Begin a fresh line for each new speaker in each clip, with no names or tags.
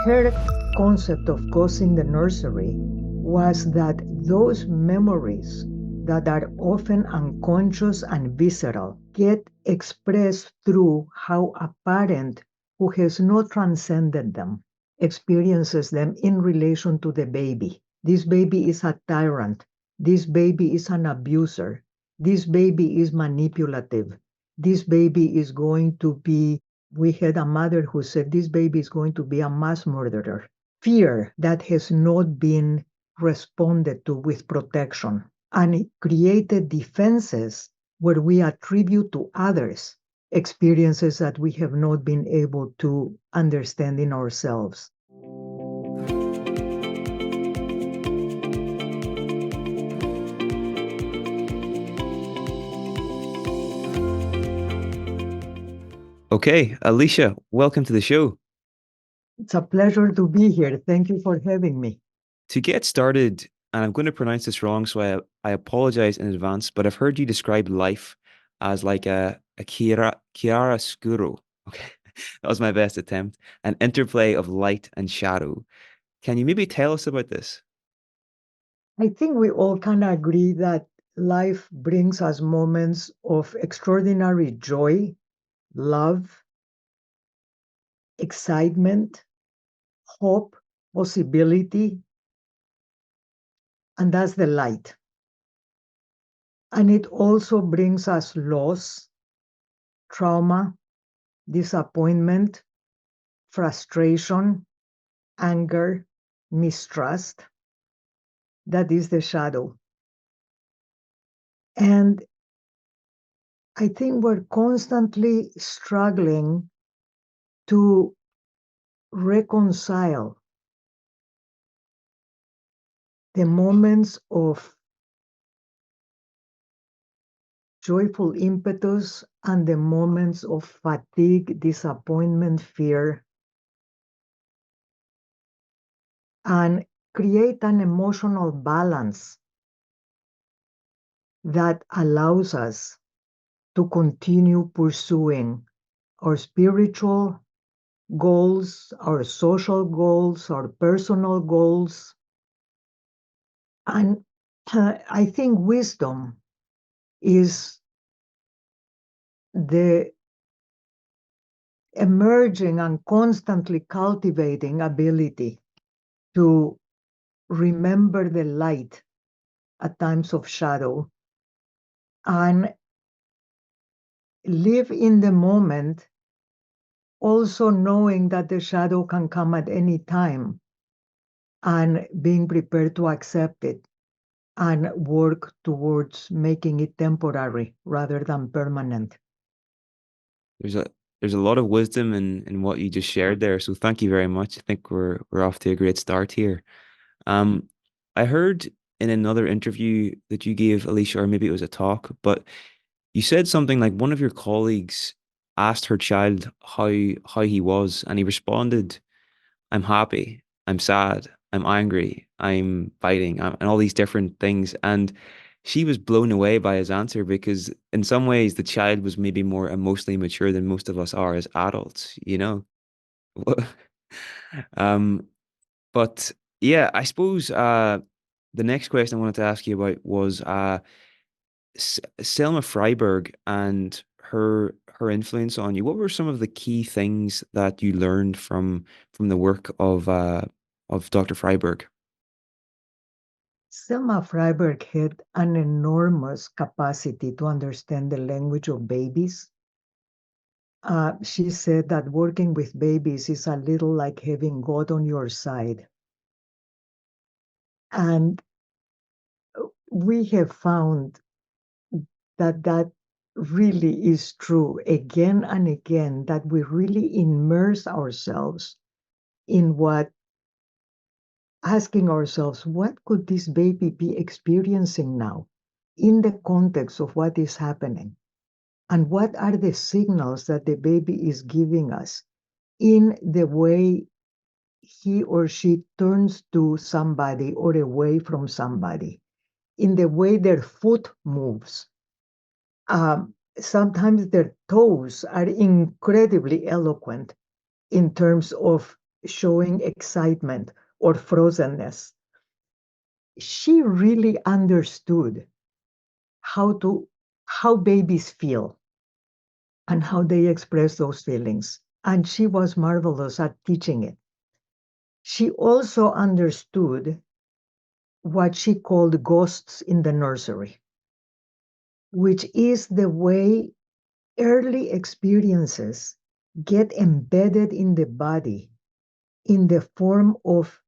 her concept of ghosts in the nursery was that those memories that are often unconscious and visceral get expressed through how a parent who has not transcended them experiences them in relation to the baby. This baby is a tyrant. This baby is an abuser. This baby is manipulative. This baby is going to be, we had a mother who said, this baby is going to be a mass murderer. Fear that has not been responded to with protection, and it created defenses where we attribute to others experiences that we have not been able to understand in ourselves.
Okay, Alicia, welcome to the show.
It's a pleasure to be here. Thank you for having me.
To get started, and I'm going to pronounce this wrong, so I apologize in advance, but I've heard you describe life as like a chiaroscuro. Okay, that was my best attempt. An interplay of light and shadow. Can you maybe tell us about this?
I think we all can agree that life brings us moments of extraordinary joy, love, excitement, hope, possibility, and that's the light. And it also brings us loss, trauma, disappointment, frustration, anger, mistrust. That is the shadow. And I think we're constantly struggling to reconcile the moments of joyful impetus and the moments of fatigue, disappointment, fear, and create an emotional balance that allows us to continue pursuing our spiritual goals, our social goals, our personal goals. And I think wisdom is the emerging and constantly cultivating ability to remember the light at times of shadow and live in the moment, also knowing that the shadow can come at any time and being prepared to accept it and work towards making it temporary rather than permanent.
There's a lot of wisdom in what you just shared there, so thank you very much. I think we're off to a great start here. I heard in another interview that you gave, Alicia, or maybe it was a talk, but you said something like one of your colleagues asked her child how he was, and he responded, "I'm happy, I'm sad, I'm angry, I'm fighting, and all these different things." And she was blown away by his answer because in some ways the child was maybe more emotionally mature than most of us are as adults, you know? um, but yeah, I suppose the next question I wanted to ask you about was Selma Fraiberg and her influence on you. What were some of the key things that you learned from the work of Dr. Fraiberg?
Selma Fraiberg had an enormous capacity to understand the language of babies. She said that working with babies is a little like having God on your side. And we have found that that really is true again and again, that we really immerse ourselves in asking ourselves, what could this baby be experiencing now in the context of what is happening? And what are the signals that the baby is giving us in the way he or she turns to somebody or away from somebody, in the way their foot moves. Sometimes their toes are incredibly eloquent in terms of showing excitement or frozenness. She really understood how babies feel and how they express those feelings. And she was marvelous at teaching it. She also understood what she called ghosts in the nursery, which is the way early experiences get embedded in the body in the form of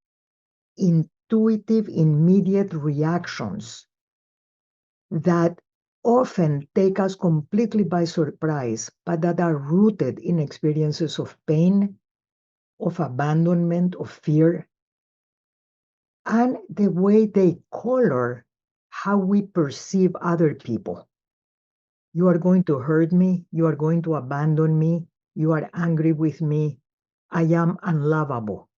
intuitive, immediate reactions that often take us completely by surprise, but that are rooted in experiences of pain, of abandonment, of fear, and the way they color how we perceive other people. You are going to hurt me. You are going to abandon me. You are angry with me. I am unlovable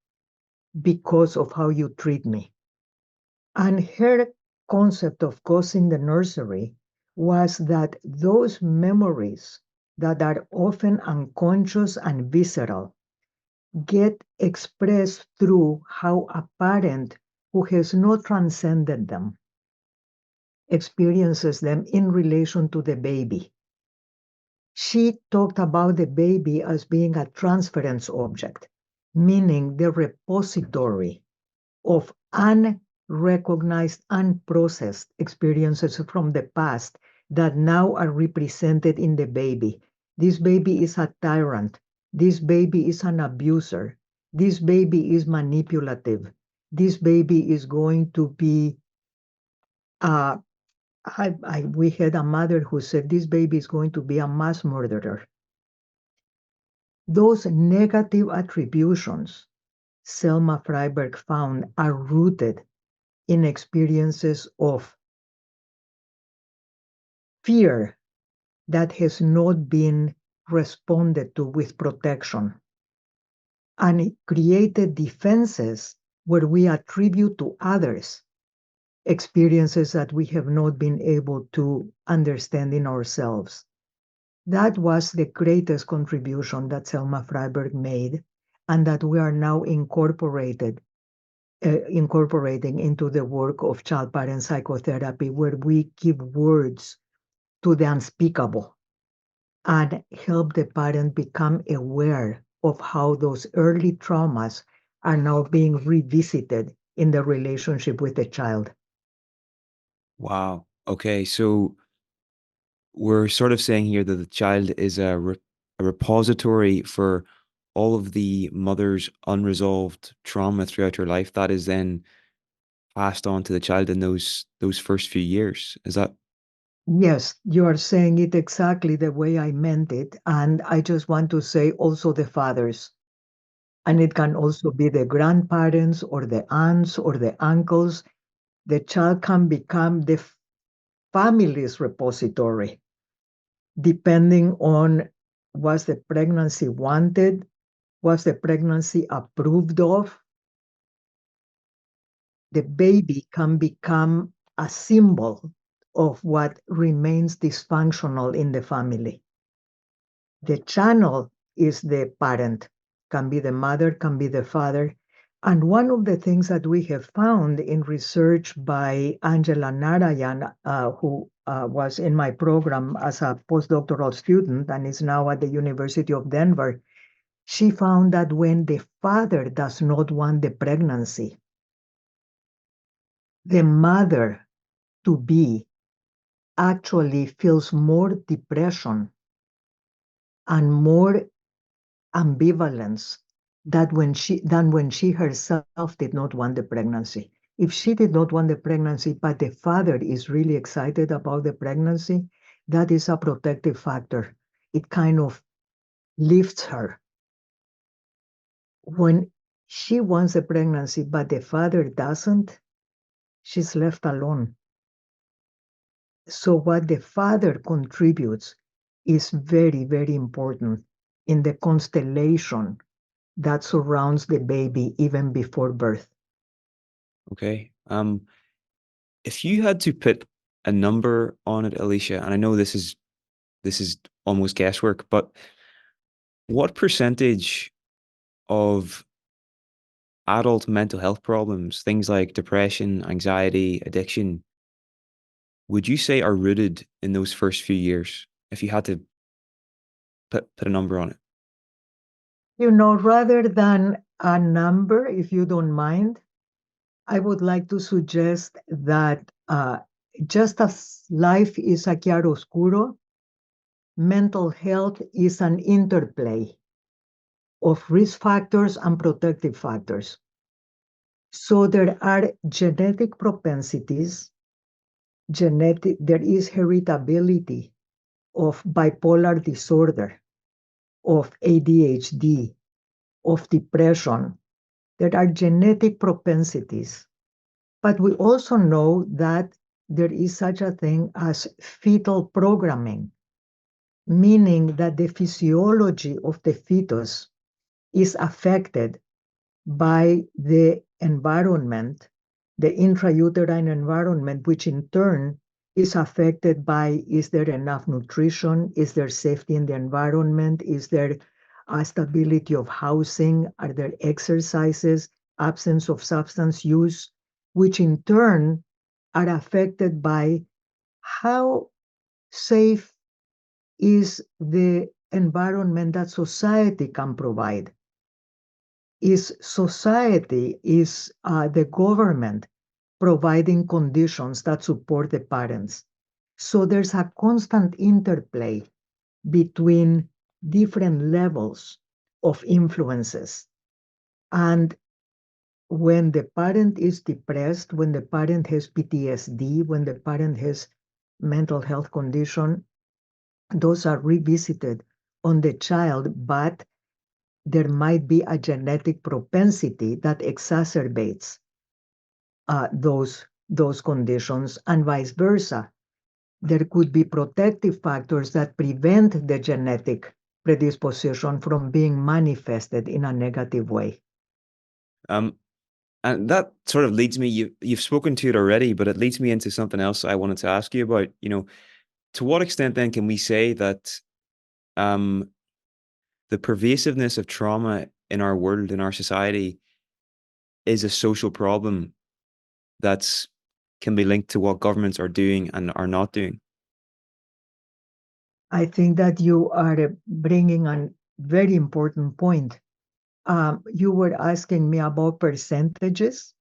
because of how you treat me. And her concept of ghosts in the nursery was that those memories that are often unconscious and visceral get expressed through how a parent who has not transcended them experiences them in relation to the baby. She talked about the baby as being a transference object, meaning the repository of unrecognized, unprocessed experiences from the past that now are represented in the baby. This baby is a tyrant. This baby is an abuser. This baby is manipulative. This baby is going to be we had a mother who said this baby is going to be a mass murderer. Those negative attributions, Selma Fraiberg found, are rooted in experiences of fear that has not been responded to with protection. And it created defenses where we attribute to others experiences that we have not been able to understand in ourselves. That was the greatest contribution that Selma Fraiberg made, and that we are now incorporating into the work of child-parent psychotherapy, where we give words to the unspeakable and help the parent become aware of how those early traumas are now being revisited in the relationship with the child.
Wow. Okay. So we're sort of saying here that the child is a repository for all of the mother's unresolved trauma throughout her life that is then passed on to the child in those first few years. Is that
Yes, you are saying it exactly the way I meant it. And I just want to say also the fathers. And it can also be the grandparents or the aunts or the uncles. The child can become the family's repository, depending on, was the pregnancy wanted, was the pregnancy approved of. The baby can become a symbol of what remains dysfunctional in the family. The channel is the parent, can be the mother, can be the father. And one of the things that we have found in research by Angela Narayan, who was in my program as a postdoctoral student and is now at the University of Denver, she found that when the father does not want the pregnancy, the mother to be actually feels more depression and more ambivalence than when she herself did not want the pregnancy. If she did not want the pregnancy, but the father is really excited about the pregnancy, that is a protective factor. It kind of lifts her. When she wants the pregnancy, but the father doesn't, she's left alone. So what the father contributes is very, very important in the constellation that surrounds the baby even before birth.
okay? If you had to put a number on it, Alicia, and I know this is almost guesswork, but what percentage of adult mental health problems, things like depression, anxiety, addiction, would you say are rooted in those first few years, if you had to put a number on it?
Rather than a number, if you don't mind, I would like to suggest that just as life is a chiaroscuro, mental health is an interplay of risk factors and protective factors. So there are genetic propensities, there is heritability of bipolar disorder, of ADHD, of depression. There are genetic propensities. But we also know that there is such a thing as fetal programming, meaning that the physiology of the fetus is affected by the environment, the intrauterine environment, which in turn is affected by, is there enough nutrition? Is there safety in the environment? Is there a stability of housing? Are there exercises, absence of substance use, which in turn are affected by how safe is the environment that society can provide? Is society, is the government providing conditions that support the parents? So there's a constant interplay between different levels of influences. And when the parent is depressed, when the parent has PTSD, when the parent has mental health condition, those are revisited on the child, but there might be a genetic propensity that exacerbates those conditions, and vice versa. There could be protective factors that prevent the genetic predisposition from being manifested in a negative way.
And that sort of leads me, you've spoken to it already, but it leads me into something else I wanted to ask you about. To what extent then can we say that the pervasiveness of trauma in our world, in our society, is a social problem that can be linked to what governments are doing and are not doing?
I think that you are bringing a very important point. You were asking me about percentages,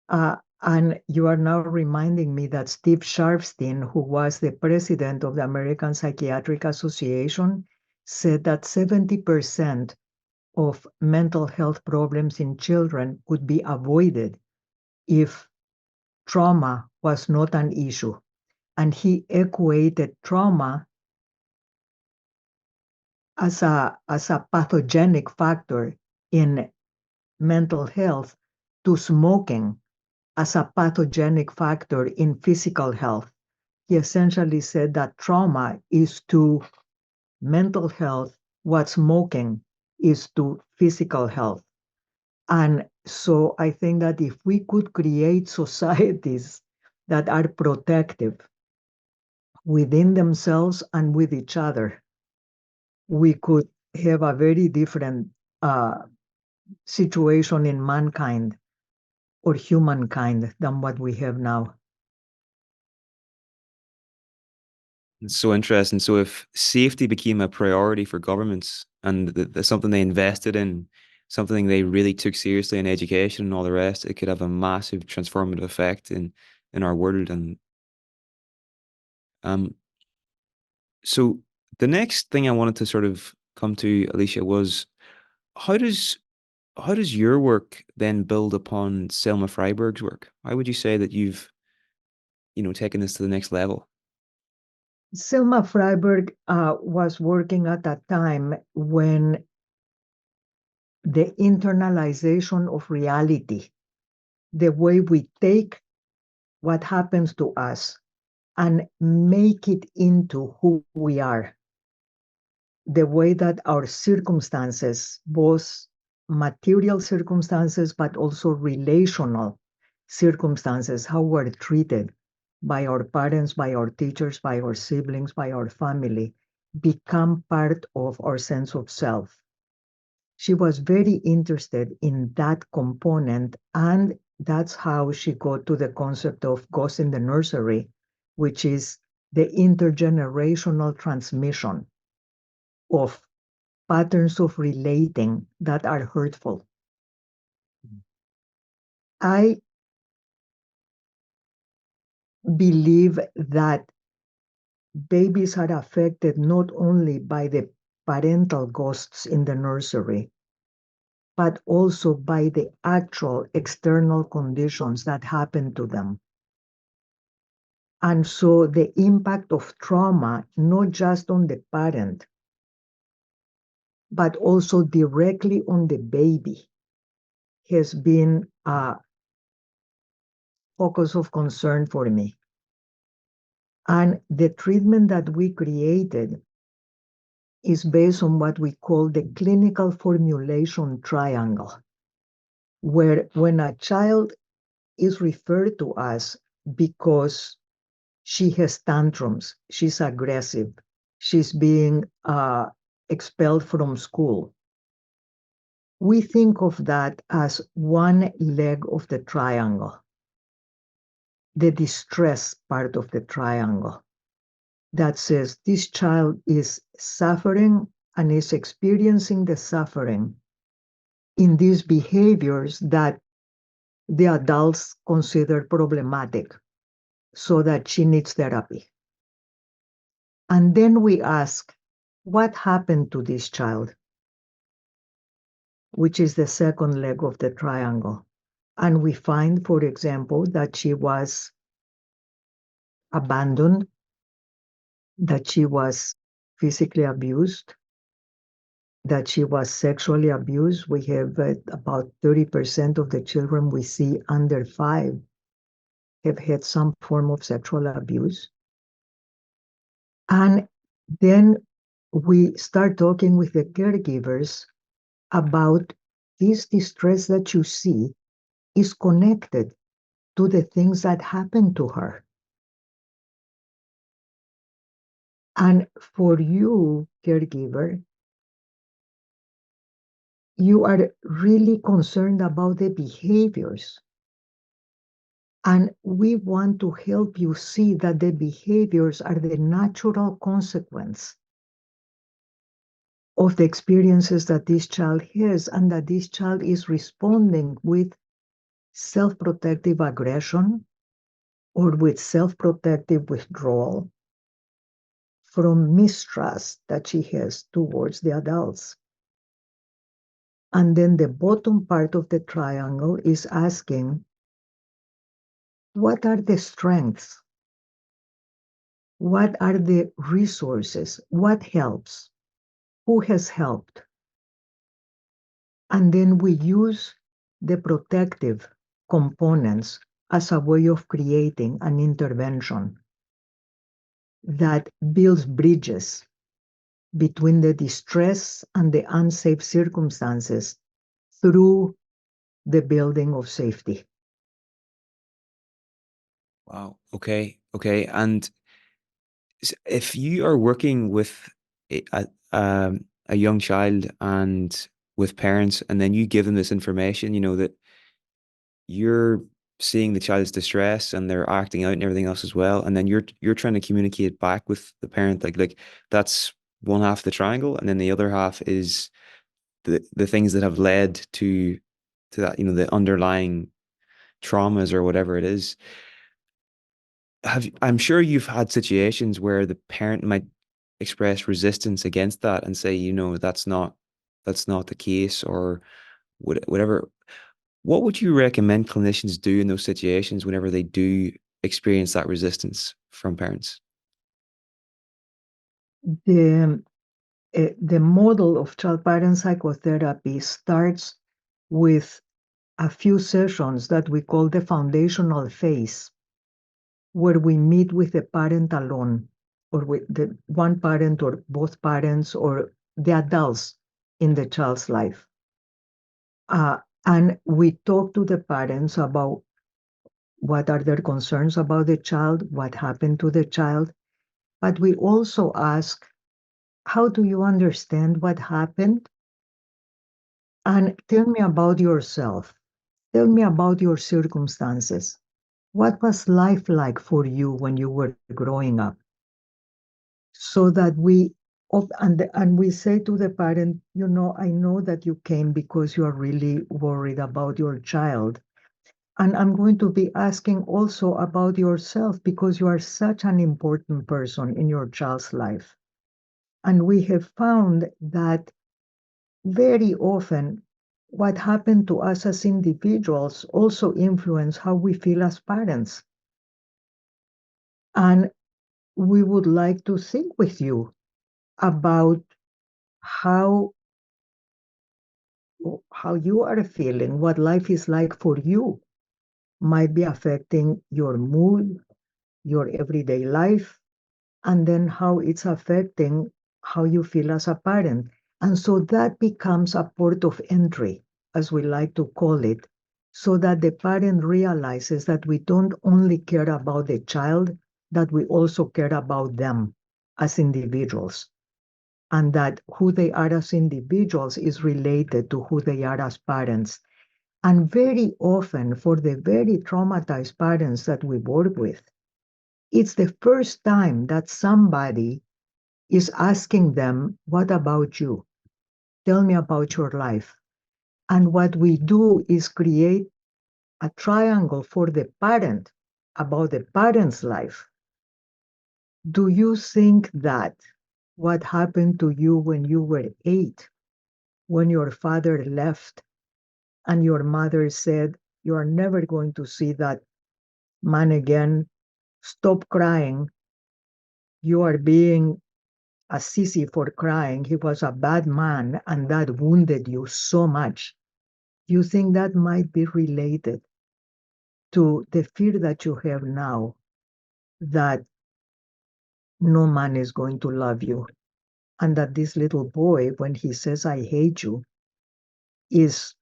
and you are now reminding me that Steve Sharfstein, who was the president of the American Psychiatric Association, said that 70% of mental health problems in children could be avoided if trauma was not an issue. And he equated trauma as a pathogenic factor in mental health to smoking as a pathogenic factor in physical health. He essentially said that trauma is to mental health what smoking is to physical health. And so I think that if we could create societies that are protective within themselves and with each other, we could have a very different situation in mankind or humankind than what we have now.
It's so interesting. So if safety became a priority for governments and something they invested in, something they really took seriously in education and all the rest, it could have a massive transformative effect in our world. And so the next thing I wanted to sort of come to, Alicia, was how does your work then build upon Selma Fraiberg's work? How would you say that you've taken this to the next level?
Selma Fraiberg was working at a time when the internalization of reality, the way we take what happens to us and make it into who we are, the way that our circumstances, both material circumstances, but also relational circumstances, how we're treated by our parents, by our teachers, by our siblings, by our family, become part of our sense of self. She was very interested in that component, and that's how she got to the concept of ghosts in the nursery, which is the intergenerational transmission of patterns of relating that are hurtful. I believe that babies are affected not only by the parental ghosts in the nursery, but also by the actual external conditions that happen to them. And so the impact of trauma, not just on the parent, but also directly on the baby, has been a focus of concern for me. And the treatment that we created is based on what we call the clinical formulation triangle, where when a child is referred to us because she has tantrums, she's aggressive, she's being expelled from school, we think of that as one leg of the triangle, the distress part of the triangle, that says this child is suffering and is experiencing the suffering in these behaviors that the adults consider problematic, so that she needs therapy. And then we ask, what happened to this child? Which is the second leg of the triangle. And we find, for example, that she was abandoned, that she was physically abused, that she was sexually abused. We have about 30% of the children we see under 5 have had some form of sexual abuse. And then we start talking with the caregivers about this distress that you see is connected to the things that happened to her. And for you, caregiver, you are really concerned about the behaviors. And we want to help you see that the behaviors are the natural consequence of the experiences that this child has, and that this child is responding with self-protective aggression or with self-protective withdrawal from mistrust that she has towards the adults. And then the bottom part of the triangle is asking, what are the strengths? What are the resources? What helps? Who has helped? And then we use the protective components as a way of creating an intervention that builds bridges between the distress and the unsafe circumstances through the building of safety.
Wow. Okay. Okay. And if you are working with a young child and with parents, and then you give them this information, you know, that you're seeing the child's distress and they're acting out and everything else as well, and then you're trying to communicate back with the parent, like that's one half of the triangle, and then the other half is the things that have led to that, you know, the underlying traumas or whatever it is. I'm sure you've had situations where the parent might express resistance against that and say, you know, that's not the case, or whatever. What would you recommend clinicians do in those situations whenever they do experience that resistance from parents?
The model of child-parent psychotherapy starts with a few sessions that we call the foundational phase, where we meet with the parent alone, or with the one parent or both parents or the adults in the child's life. And we talk to the parents about what are their concerns about the child, what happened to the child. But we also ask, how do you understand what happened? And tell me about yourself. Tell me about your circumstances. What was life like for you when you were growing up? So that and we say to the parent, I know that you came because you are really worried about your child. And I'm going to be asking also about yourself because you are such an important person in your child's life. And we have found that very often what happened to us as individuals also influence how we feel as parents. And we would like to think with you about how how you are feeling, what life is like for you, might be affecting your mood, your everyday life, and then how it's affecting how you feel as a parent. And so that becomes a port of entry, as we like to call it, so that the parent realizes that we don't only care about the child, that we also care about them as individuals, and that who they are as individuals is related to who they are as parents. And very often, for the very traumatized parents that we work with, it's the first time that somebody is asking them, what about you? Tell me about your life. And what we do is create a triangle for the parent about the parent's life. Do you think that what happened to you when you were 8, when your father left and your mother said, you are never going to see that man again, stop crying, you are being a sissy for crying, he was a bad man and that wounded you so much? You think that might be related to the fear that you have now that no man is going to love you, and that this little boy, when he says, I hate you, is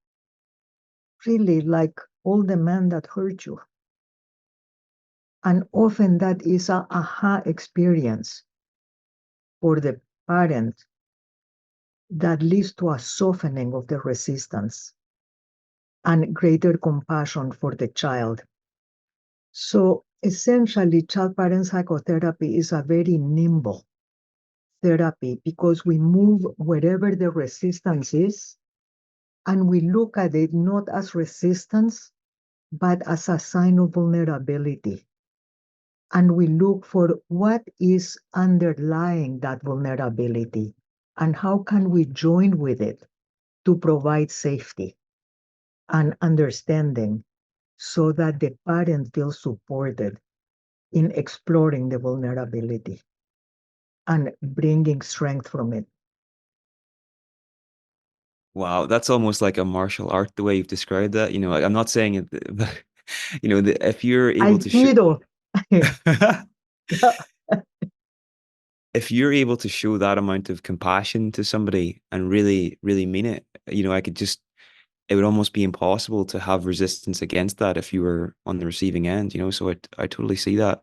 really like all the men that hurt you. And often that is a aha experience for the parent that leads to a softening of the resistance and greater compassion for the child. So essentially, child-parent psychotherapy is a very nimble therapy because we move wherever the resistance is, and we look at it not as resistance, but as a sign of vulnerability. And we look for what is underlying that vulnerability and how can we join with it to provide safety and understanding so that the parent feels supported in exploring the vulnerability and bringing strength from it.
Wow, that's almost like a martial art the way you've described that. I'm not saying it, but if you're able to show
Aikido.
if you're able to show that amount of compassion to somebody and really, really mean it, it would almost be impossible to have resistance against that if you were on the receiving end, so I totally see that.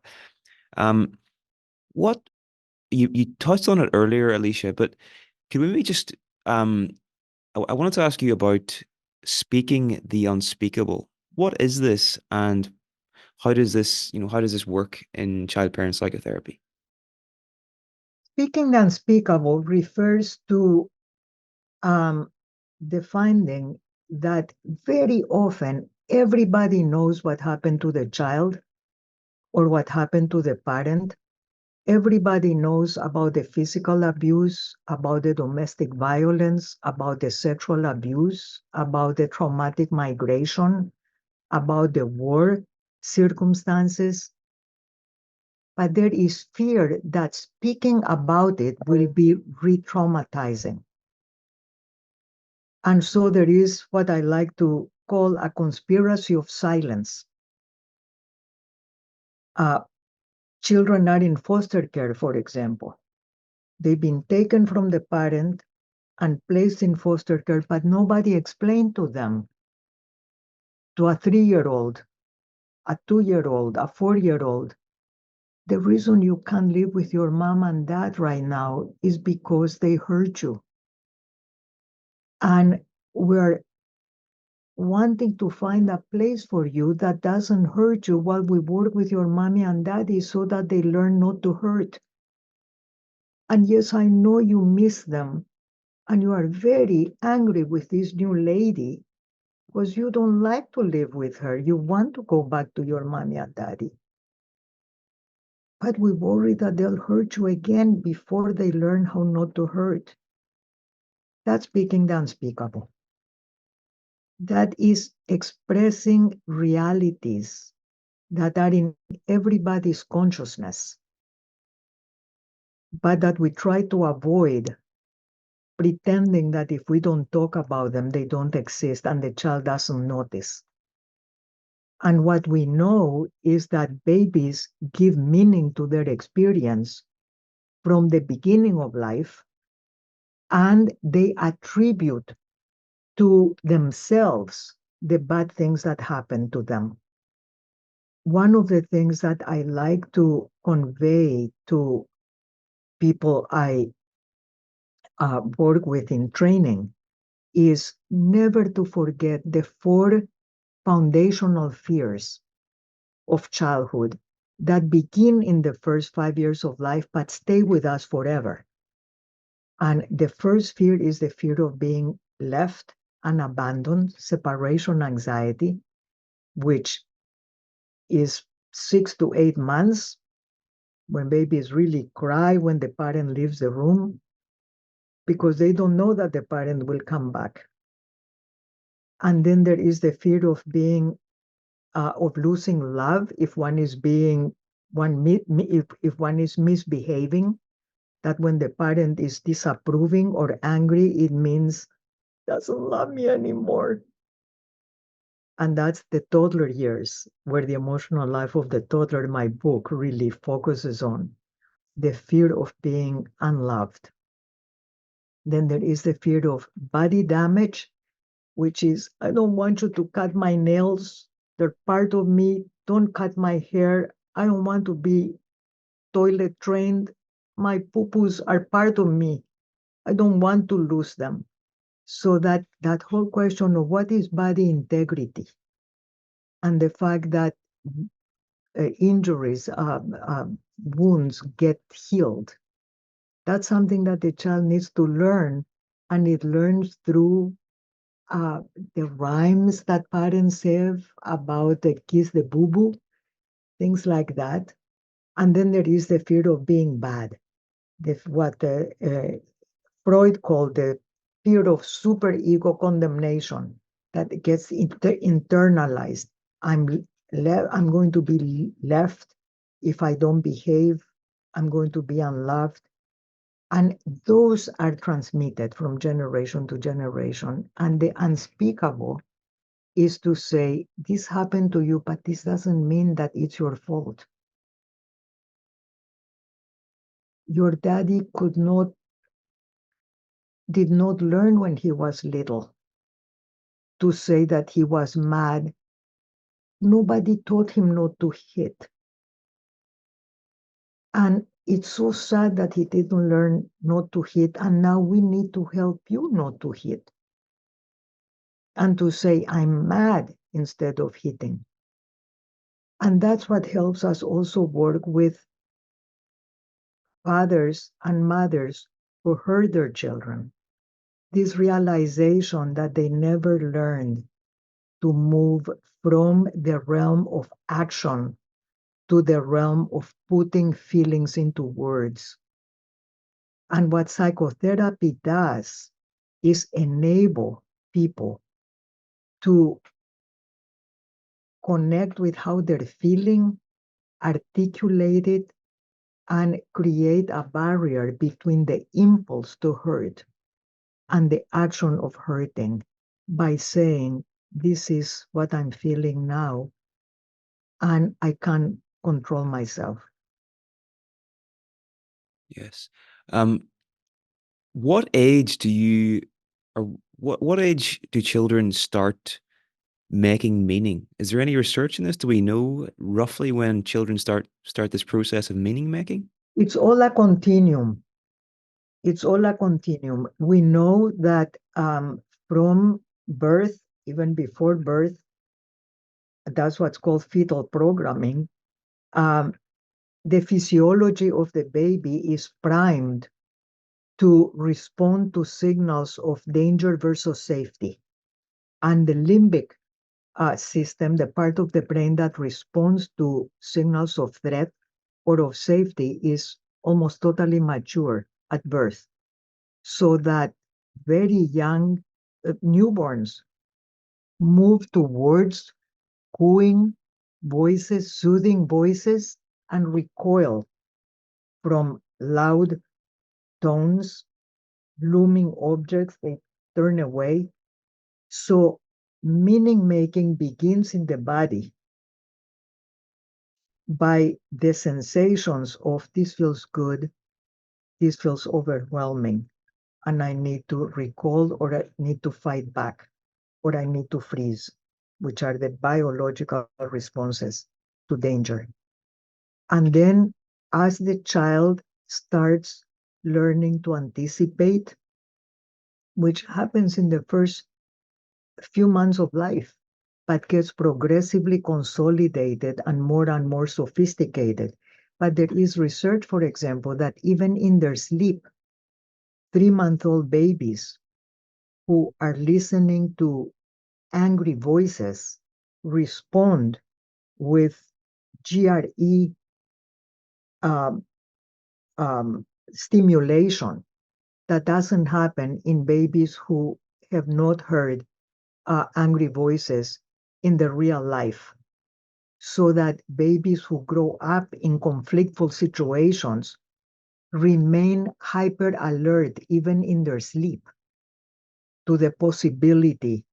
Um, what you touched on it earlier, Alicia, but can we maybe just I wanted to ask you about speaking the unspeakable. What is this, and how does this work in child-parent psychotherapy?
Speaking the unspeakable refers to the finding that very often everybody knows what happened to the child or what happened to the parent. Everybody knows about the physical abuse, about the domestic violence, about the sexual abuse, about the traumatic migration, about the war circumstances. But there is fear that speaking about it will be re-traumatizing. And so there is what I like to call a conspiracy of silence. Uh, Children are in foster care, for example. They've been taken from the parent and placed in foster care, but nobody explained to them, to a 3-year-old, a 2-year-old, a 4-year-old, the reason you can't live with your mom and dad right now is because they hurt you. And we're wanting to find a place for you that doesn't hurt you while we work with your mommy and daddy so that they learn not to hurt. And yes, I know you miss them and you are very angry with this new lady because you don't like to live with her. You want to go back to your mommy and daddy. But we worry that they'll hurt you again before they learn how not to hurt. That's speaking the unspeakable. That is expressing realities that are in everybody's consciousness, but that we try to avoid, pretending that if we don't talk about them, they don't exist and the child doesn't notice. And what we know is that babies give meaning to their experience from the beginning of life, and they attribute to themselves the bad things that happen to them. One of the things that I like to convey to people I work with in training is never to forget the 4 foundational fears of childhood that begin in the first 5 years of life but stay with us forever. And the first fear is the fear of being left and abandoned, separation anxiety, which is 6 to 8 months when babies really cry when the parent leaves the room because they don't know that the parent will come back. And then there is the fear of being of losing love if one is if one is misbehaving, that when the parent is disapproving or angry, it means doesn't love me anymore. And that's the toddler years, where the emotional life of the toddler, my book, really focuses on the fear of being unloved. Then there is the fear of body damage, which is, I don't want you to cut my nails. They're part of me. Don't cut my hair. I don't want to be toilet trained. My poo-poos are part of me. I don't want to lose them. So that whole question of what is body integrity and the fact that injuries, wounds get healed, that's something that the child needs to learn, and it learns through the rhymes that parents have about the kiss the boo-boo, things like that. And then there is the fear of being bad, what Freud called the fear of superego condemnation that gets internalized. I'm going to be left if I don't behave. I'm going to be unloved. And those are transmitted from generation to generation. And the unspeakable is to say, this happened to you, but this doesn't mean that it's your fault. Your daddy did not learn when he was little to say that he was mad. Nobody taught him not to hit. And it's so sad that he didn't learn not to hit. And now we need to help you not to hit. And to say, I'm mad instead of hitting. And that's what helps us also work with fathers and mothers who hurt their children. This realization that they never learned to move from the realm of action to the realm of putting feelings into words. And what psychotherapy does is enable people to connect with how they're feeling, articulate it, and create a barrier between the impulse to hurt and the action of hurting by saying, this is what I'm feeling now, and I can't control myself.
Yes. What age do you, or what age do children start making meaning? Is there any research in this? Do we know roughly when children start this process of meaning making?
It's all a continuum. It's all a continuum. We know that from birth, even before birth. That's what's called fetal programming. The physiology of the baby is primed to respond to signals of danger versus safety. And the limbic system, the part of the brain that responds to signals of threat or of safety, is almost totally mature at birth. So that very young newborns move towards cooing voices, soothing voices, and recoil from loud tones, looming objects. They turn away. So meaning making begins in the body by the sensations of this feels good, this feels overwhelming, and I need to recall, or I need to fight back, or I need to freeze, which are the biological responses to danger. And then as the child starts learning to anticipate, which happens in the first few months of life, but gets progressively consolidated and more sophisticated. But there is research, for example, that even in their sleep, 3-month-old babies who are listening to angry voices respond with GRE um, stimulation that doesn't happen in babies who have not heard angry voices in the real life. So that babies who grow up in conflictful situations remain hyper alert even in their sleep to the possibility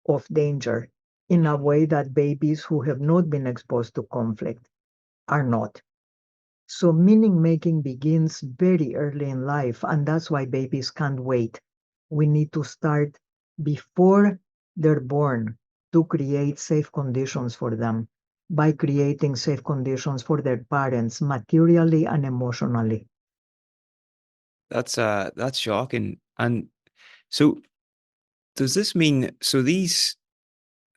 of danger in a way that babies who have not been exposed to conflict are not. So meaning making begins very early in life, and that's why babies can't wait. We need to start before they're born to create safe conditions for them by creating safe conditions for their parents materially and emotionally.
That's shocking. And so does this mean so these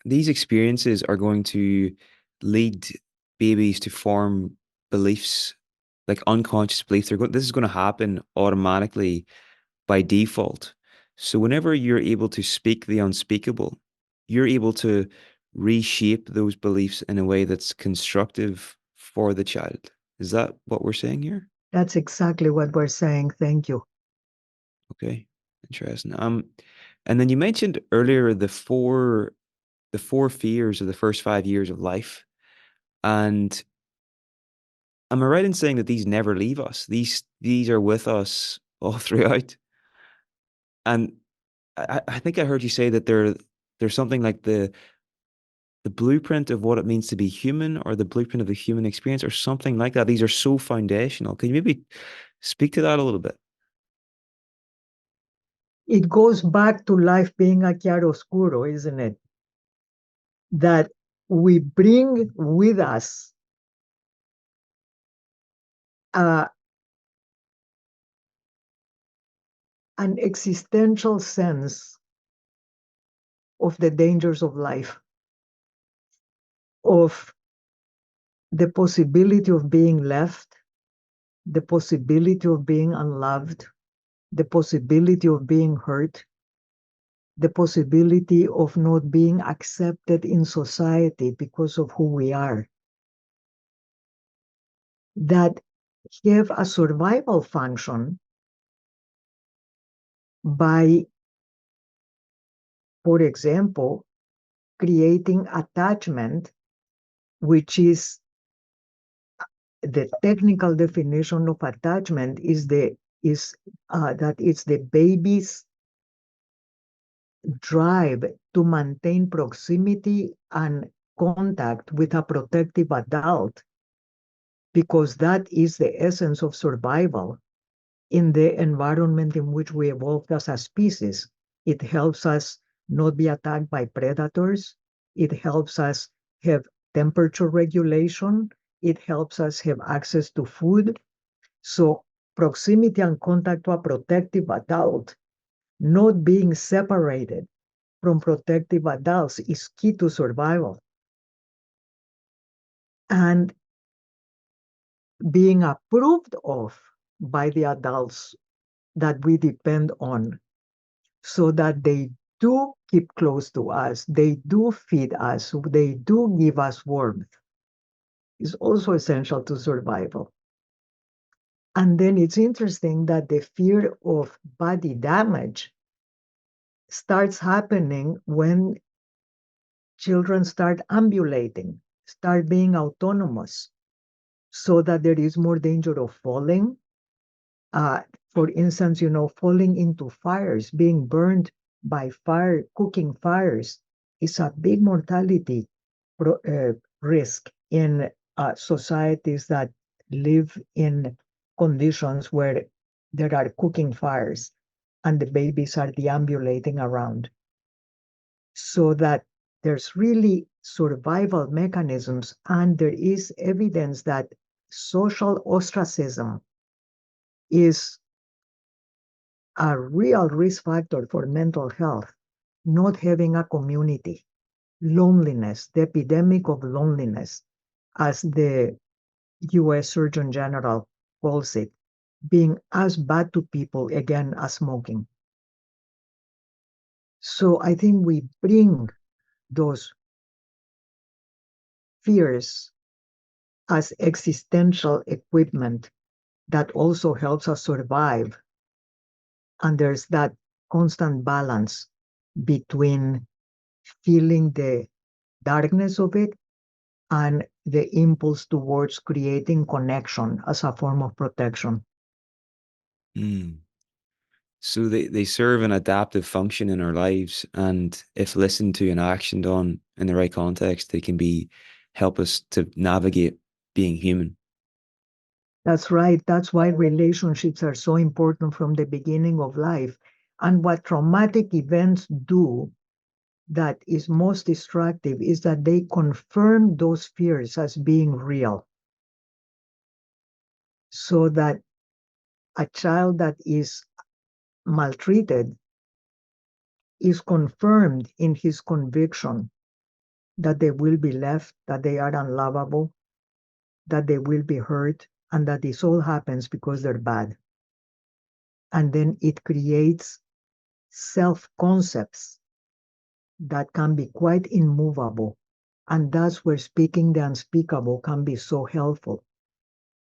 experiences are going to lead babies to form beliefs, like unconscious beliefs? This is going to happen automatically by default. So whenever you're able to speak the unspeakable, you're able to reshape those beliefs in a way that's constructive for the child. Is that what we're saying here?
That's exactly what we're saying. Thank you.
Okay, interesting. And then you mentioned earlier the four fears of the first 5 years of life. And am I right in saying that these never leave us? These are with us all throughout. And I think I heard you say that there's something like the blueprint of what it means to be human, or the blueprint of the human experience, or something like that. These are so foundational. Can you maybe speak to that a little bit?
It goes back to life being a chiaroscuro, isn't it? That we bring with us uh, an existential sense of the dangers of life, of the possibility of being left, the possibility of being unloved, the possibility of being hurt, the possibility of not being accepted in society because of who we are, that have a survival function by, for example, creating attachment, which is the technical definition of attachment is that it's the baby's drive to maintain proximity and contact with a protective adult, because that is the essence of survival in the environment in which we evolved as a species. It helps us not be attacked by predators. It helps us have temperature regulation. It helps us have access to food. So proximity and contact to a protective adult, not being separated from protective adults is key to survival. And being approved of by the adults that we depend on, so that they do keep close to us, they do feed us, they do give us warmth, is also essential to survival. And then it's interesting that the fear of body damage starts happening when children start ambulating, start being autonomous, so that there is more danger of falling. For instance, falling into fires, being burned by fire, cooking fires is a big mortality risk in societies that live in conditions where there are cooking fires and the babies are deambulating around. So that there's really survival mechanisms, and there is evidence that social ostracism is a real risk factor for mental health. Not having a community, loneliness, the epidemic of loneliness, as the US Surgeon General calls it, being as bad to people again as smoking. So I think we bring those fears as existential equipment that also helps us survive. And there's that constant balance between feeling the darkness of it and the impulse towards creating connection as a form of protection.
Mm. So they serve an adaptive function in our lives, and if listened to and actioned on in the right context, they can help us to navigate being human.
That's right. That's why relationships are so important from the beginning of life. And what traumatic events do that is most destructive is that they confirm those fears as being real. So that a child that is maltreated is confirmed in his conviction that they will be left, that they are unlovable, that they will be hurt, and that this all happens because they're bad. And then it creates self-concepts that can be quite immovable. And that's where speaking the unspeakable can be so helpful.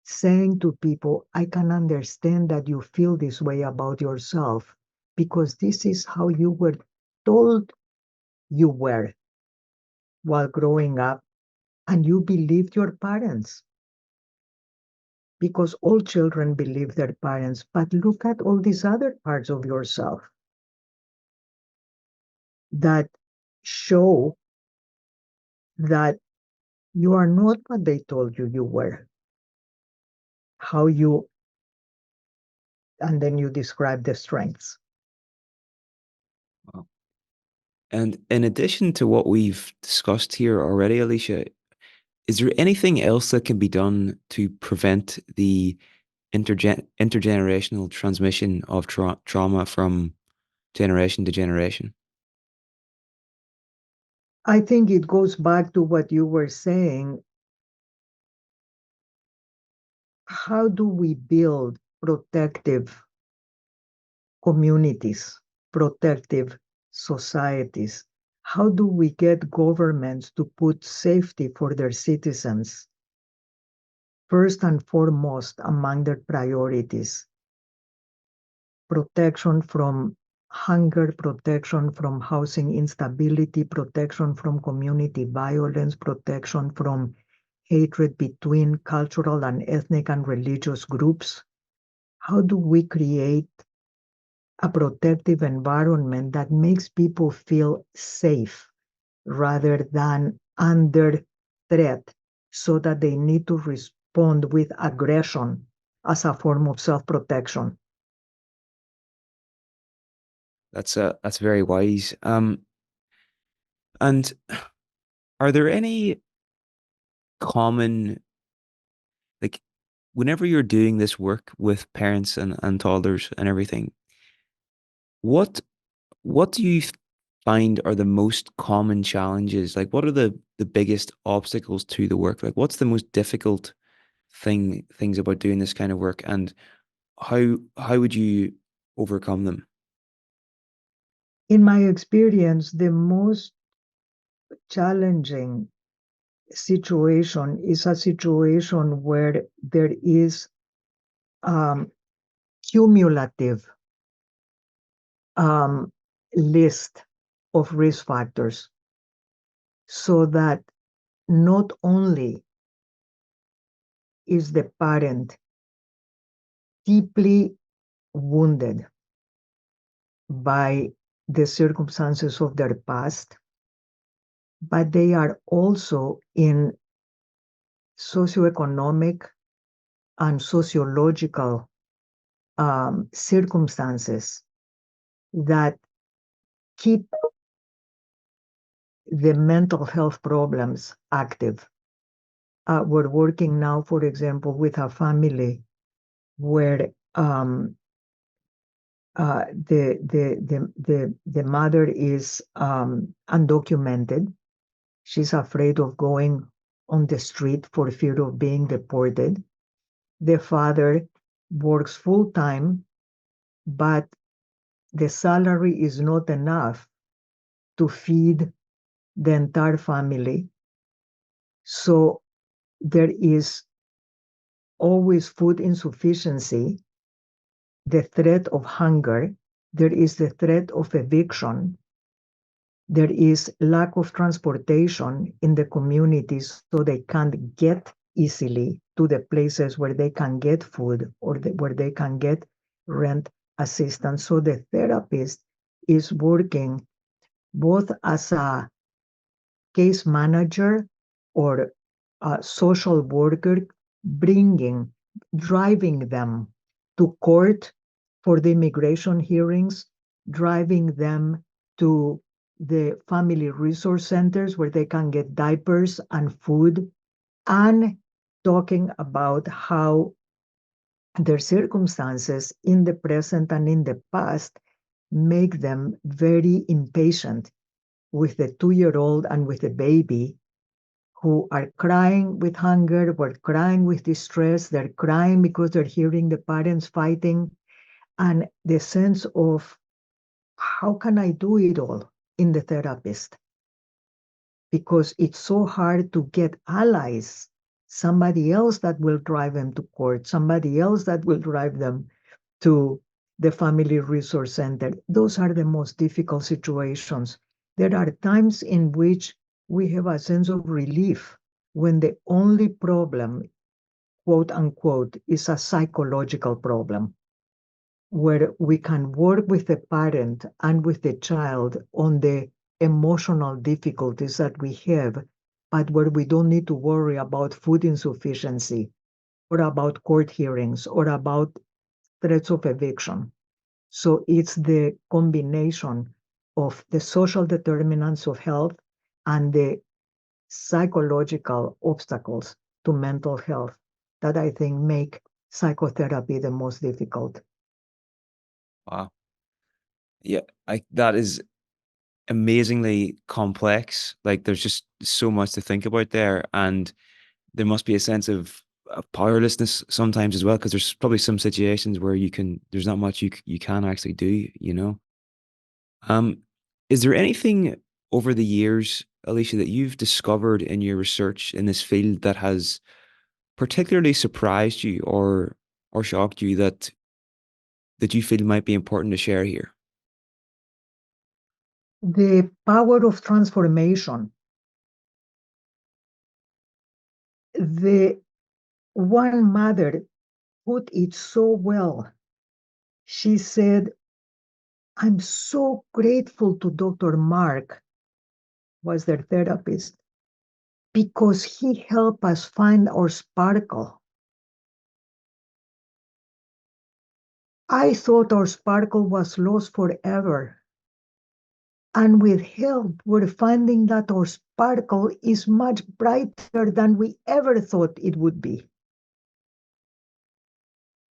Saying to people, I can understand that you feel this way about yourself because this is how you were told you were while growing up, and you believed your parents. Because all children believe their parents, but look at all these other parts of yourself that show that you are not what they told you you were. How you, and then you describe the strengths.
Wow. And in addition to what we've discussed here already, Alicia, is there anything else that can be done to prevent the intergenerational transmission of trauma from generation to generation?
I think it goes back to what you were saying. How do we build protective communities, protective societies? How do we get governments to put safety for their citizens first and foremost among their priorities? Protection from hunger, protection from housing instability, protection from community violence, protection from hatred between cultural and ethnic and religious groups. How do we create a protective environment that makes people feel safe rather than under threat, so that they need to respond with aggression as a form of self-protection?
That's very wise. And are there any common, like, whenever you're doing this work with parents and toddlers and everything, what what do you find are the most common challenges? Like, what are the biggest obstacles to the work? Like, what's the most difficult things about doing this kind of work, and how would you overcome them?
In my experience, the most challenging situation is a situation where there is cumulative list of risk factors, so that not only is the parent deeply wounded by the circumstances of their past, but they are also in socioeconomic and sociological circumstances that keep the mental health problems active. We're working now, for example, with a family where the mother is undocumented. She's afraid of going on the street for fear of being deported. The father works full time, but the salary is not enough to feed the entire family. So there is always food insufficiency, the threat of hunger, there is the threat of eviction, there is lack of transportation in the communities, so they can't get easily to the places where they can get food or where they can get rent assistance. So the therapist is working both as a case manager or a social worker, driving them to court for the immigration hearings, driving them to the family resource centers where they can get diapers and food, and talking about how their circumstances in the present and in the past make them very impatient with the 2-year-old and with the baby, who are crying with hunger, were crying with distress, they're crying because they're hearing the parents fighting, and the sense of, how can I do it all in the therapist? Because it's so hard to get allies, somebody else that will drive them to court, somebody else that will drive them to the family resource center. Those are the most difficult situations. There are times in which we have a sense of relief when the only problem, quote unquote, is a psychological problem, where we can work with the parent and with the child on the emotional difficulties that we have, but where we don't need to worry about food insufficiency or about court hearings or about threats of eviction. So it's the combination of the social determinants of health and the psychological obstacles to mental health that I think make psychotherapy the most difficult.
Wow. Yeah, that is amazingly complex. Like, there's just so much to think about there, and there must be a sense of powerlessness sometimes as well, because there's probably some situations where there's not much you can actually do, you know. Um, is there anything over the years, Alicia, that you've discovered in your research in this field that has particularly surprised you or shocked you that you feel might be important to share here?
The power of transformation. The one mother put it so well. She said, I'm so grateful to Dr. Mark, was their therapist, because he helped us find our sparkle. I thought our sparkle was lost forever. And with help, we're finding that our sparkle is much brighter than we ever thought it would be.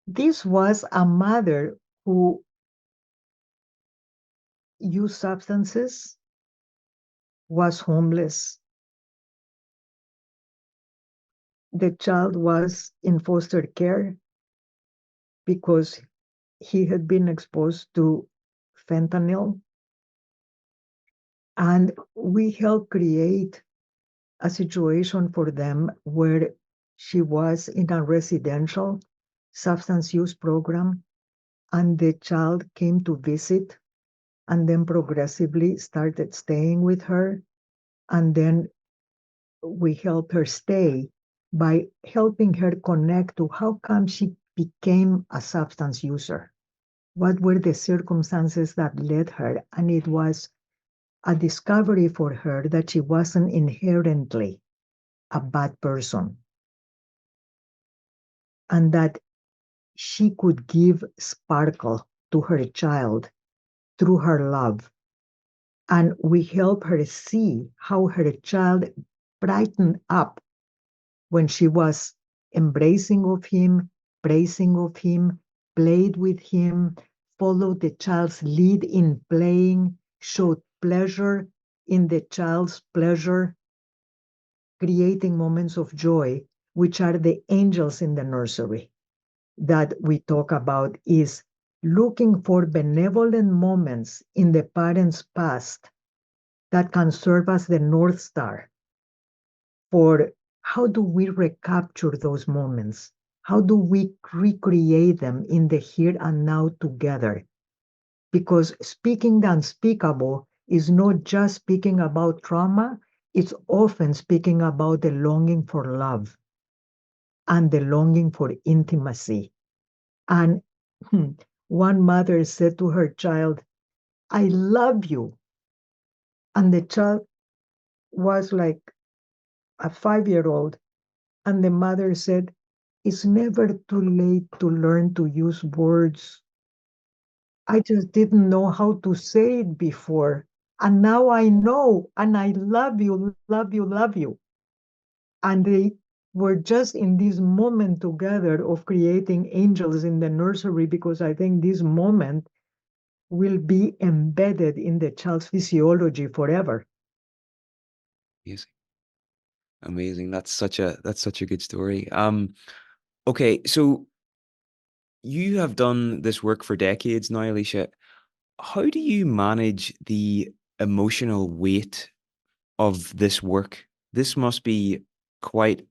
This was a mother who used substances, was homeless. The child was in foster care because he had been exposed to fentanyl. And we helped create a situation for them where she was in a residential substance use program, and the child came to visit and then progressively started staying with her. And then we helped her stay by helping her connect to how come she became a substance user. What were the circumstances that led her? And it was a discovery for her that she wasn't inherently a bad person, and that she could give sparkle to her child through her love. And we help her see how her child brightened up when she was embracing of him, praising of him, played with him, followed the child's lead in playing, showed pleasure in the child's pleasure, creating moments of joy, which are the angels in the nursery that we talk about, is looking for benevolent moments in the parent's past that can serve as the North Star for how do we recapture those moments? How do we recreate them in the here and now together? Because speaking the unspeakable is not just speaking about trauma, it's often speaking about the longing for love and the longing for intimacy. And one mother said to her child, "I love you." And the child was like a 5-year-old. And the mother said, "It's never too late to learn to use words. I just didn't know how to say it before. And now I know, and I love you, love you, love you." And they were just in this moment together of creating angels in the nursery, because I think this moment will be embedded in the child's physiology forever.
Amazing. Amazing. That's such a good story. Okay, so you have done this work for decades now, Alicia. How do you manage the emotional weight of this work? This must be quite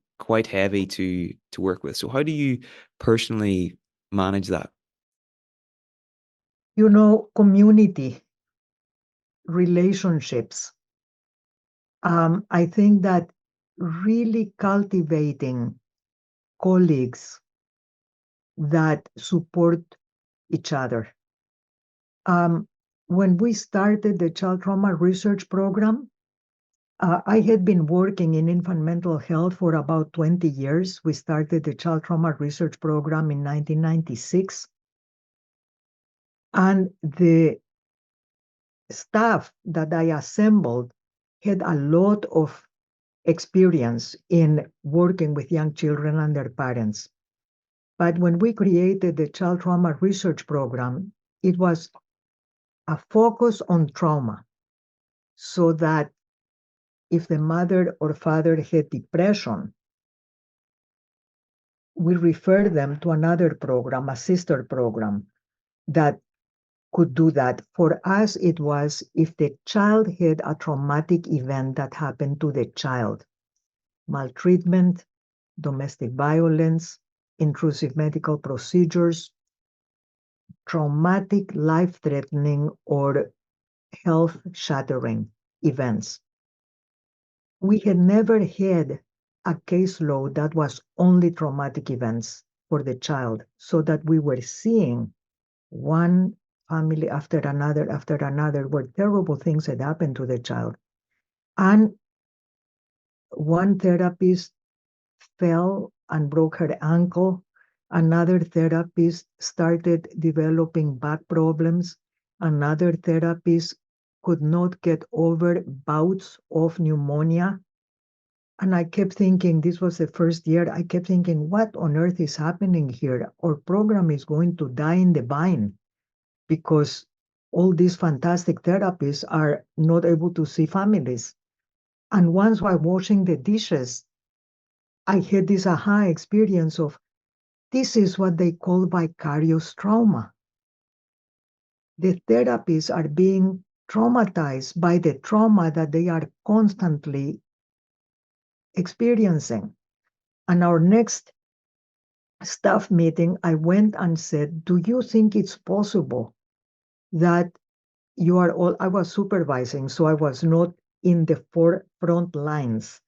heavy to work with. So how do you personally manage that?
Community, relationships. I think that really cultivating colleagues that support each other. When we started the Child Trauma Research Program, I had been working in infant mental health for about 20 years. We started the Child Trauma Research Program in 1996. And the staff that I assembled had a lot of experience in working with young children and their parents. But when we created the Child Trauma Research Program, it was a focus on trauma, so that if the mother or father had depression, we refer them to another program, a sister program, that could do that. For us, it was if the child had a traumatic event that happened to the child, maltreatment, domestic violence, intrusive medical procedures, traumatic, life-threatening, or health-shattering events. We had never had a caseload that was only traumatic events for the child, so that we were seeing one family after another, where terrible things had happened to the child. And one therapist fell and broke her ankle. Another therapist started developing back problems. Another therapist could not get over bouts of pneumonia. And I kept thinking, this was the first year, I kept thinking, what on earth is happening here? Our program is going to die in the vine, because all these fantastic therapists are not able to see families. And once while washing the dishes, I had this aha experience of this is what they call vicarious trauma. The therapists are being traumatized by the trauma that they are constantly experiencing. And our next staff meeting, I went and said, do you think it's possible that you are all, I was supervising, so I was not in the front lines.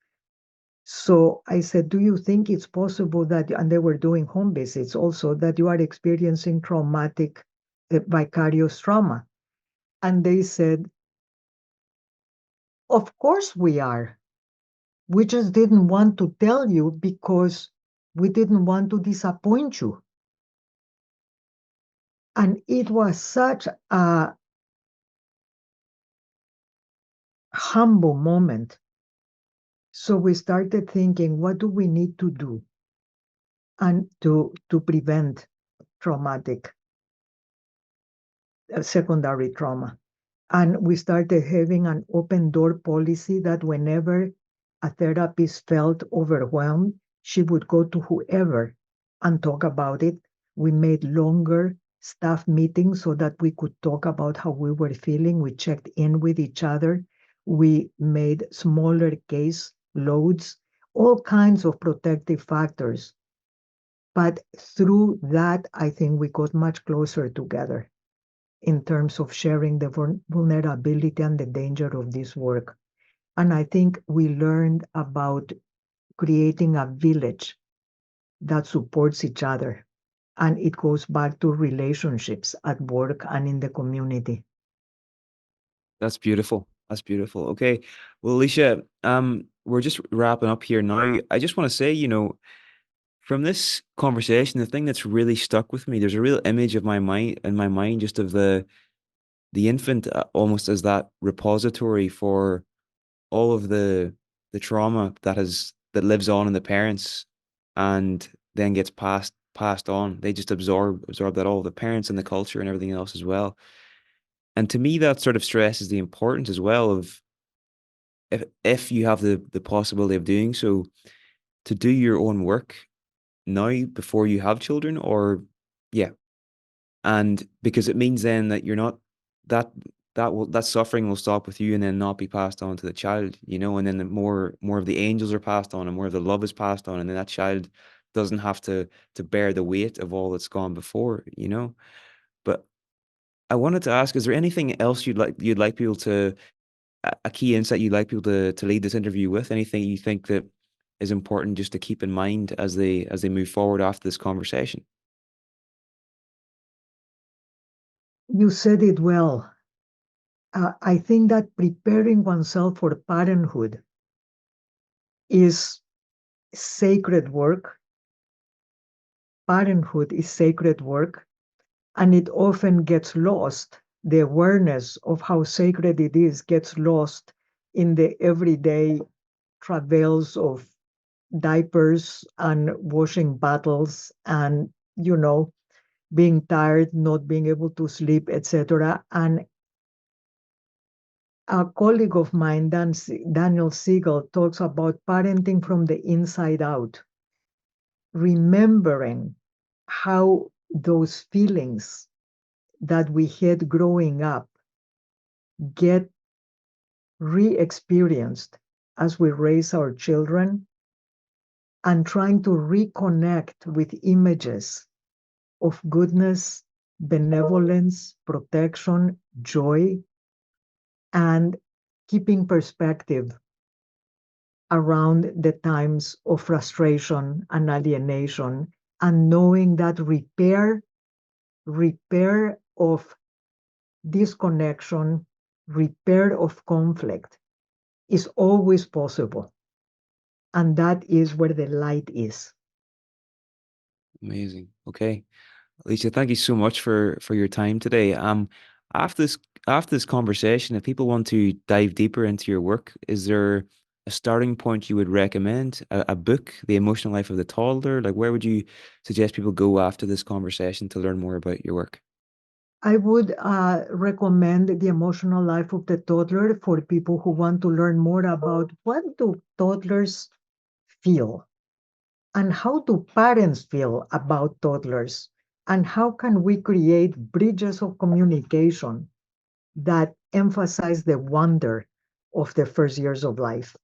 So I said, do you think it's possible that, and they were doing home visits also, that you are experiencing traumatic, vicarious trauma? And they said, of course we are. We just didn't want to tell you because we didn't want to disappoint you. And it was such a humble moment. So we started thinking, what do we need to do and to prevent traumatic secondary trauma? And we started having an open door policy that whenever a therapist felt overwhelmed, she would go to whoever and talk about it. We made longer staff meetings so that we could talk about how we were feeling. We checked in with each other. We made smaller case loads, all kinds of protective factors. But through that, I think we got much closer together in terms of sharing the vulnerability and the danger of this work. And I think we learned about creating a village that supports each other. And it goes back to relationships at work and in the community.
That's beautiful. That's beautiful. Okay. Well, Alicia, we're just wrapping up here now. I just want to say, from this conversation, the thing that's really stuck with me, there's a real image of my mind in my mind, just of the infant almost as that repository for all of the trauma that lives on in the parents and then gets passed on. They just absorb that all, the parents and the culture and everything else as well. And to me, that sort of stresses the importance as well of, if you have the possibility of doing so, to do your own work now before you have children, or yeah. And because it means then that you're not, that that suffering will stop with you and then not be passed on to the child, and then more of the angels are passed on and more of the love is passed on, and then that child doesn't have to bear the weight of all that's gone before. But I wanted to ask, is there anything else you'd like people to, a key insight you'd like people to lead this interview with? Anything you think that is important just to keep in mind as they move forward after this conversation?
You said it well. I think that preparing oneself for parenthood is sacred work. Parenthood is sacred work, and it often gets lost. The awareness of how sacred it is gets lost in the everyday travails of diapers and washing bottles and, being tired, not being able to sleep, etc. And a colleague of mine, Daniel Siegel, talks about parenting from the inside out, remembering how those feelings that we had growing up get re-experienced as we raise our children, and trying to reconnect with images of goodness, benevolence, protection, joy, and keeping perspective around the times of frustration and alienation, and knowing that repair of disconnection, repair of conflict is always possible. And that is where the light is.
Amazing. Okay. Alicia, thank you so much for your time today. After this after this conversation, if people want to dive deeper into your work, is there a starting point you would recommend? A book, The Emotional Life of the Toddler? Like, where would you suggest people go after this conversation to learn more about your work?
I would recommend The Emotional Life of the Toddler for people who want to learn more about what do toddlers feel and how do parents feel about toddlers and how can we create bridges of communication that emphasize the wonder of the first years of life.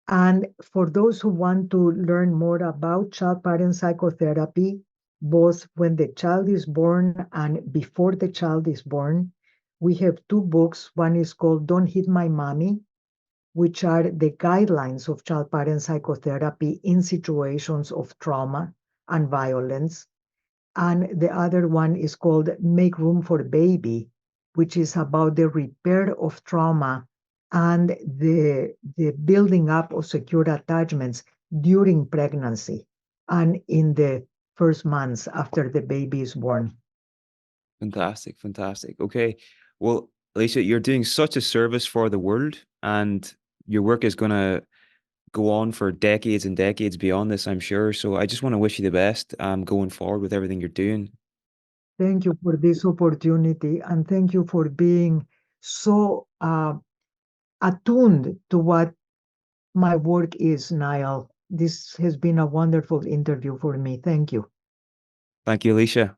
And for those who want to learn more about child-parent psychotherapy, both when the child is born and before the child is born, we have two books. One is called Don't Hit My Mommy, which are the guidelines of child-parent psychotherapy in situations of trauma and violence. And the other one is called Make Room for Baby, which is about the repair of trauma and the building up of secure attachments during pregnancy and in the first months after the baby is born.
Fantastic, fantastic. Okay. Well, Alicia, you're doing such a service for the world, and your work is going to go on for decades and decades beyond this, I'm sure. So I just want to wish you the best going forward with everything you're doing.
Thank you for this opportunity and thank you for being so attuned to what my work is, Niall. This has been a wonderful interview for me. Thank you.
Thank you, Alicia.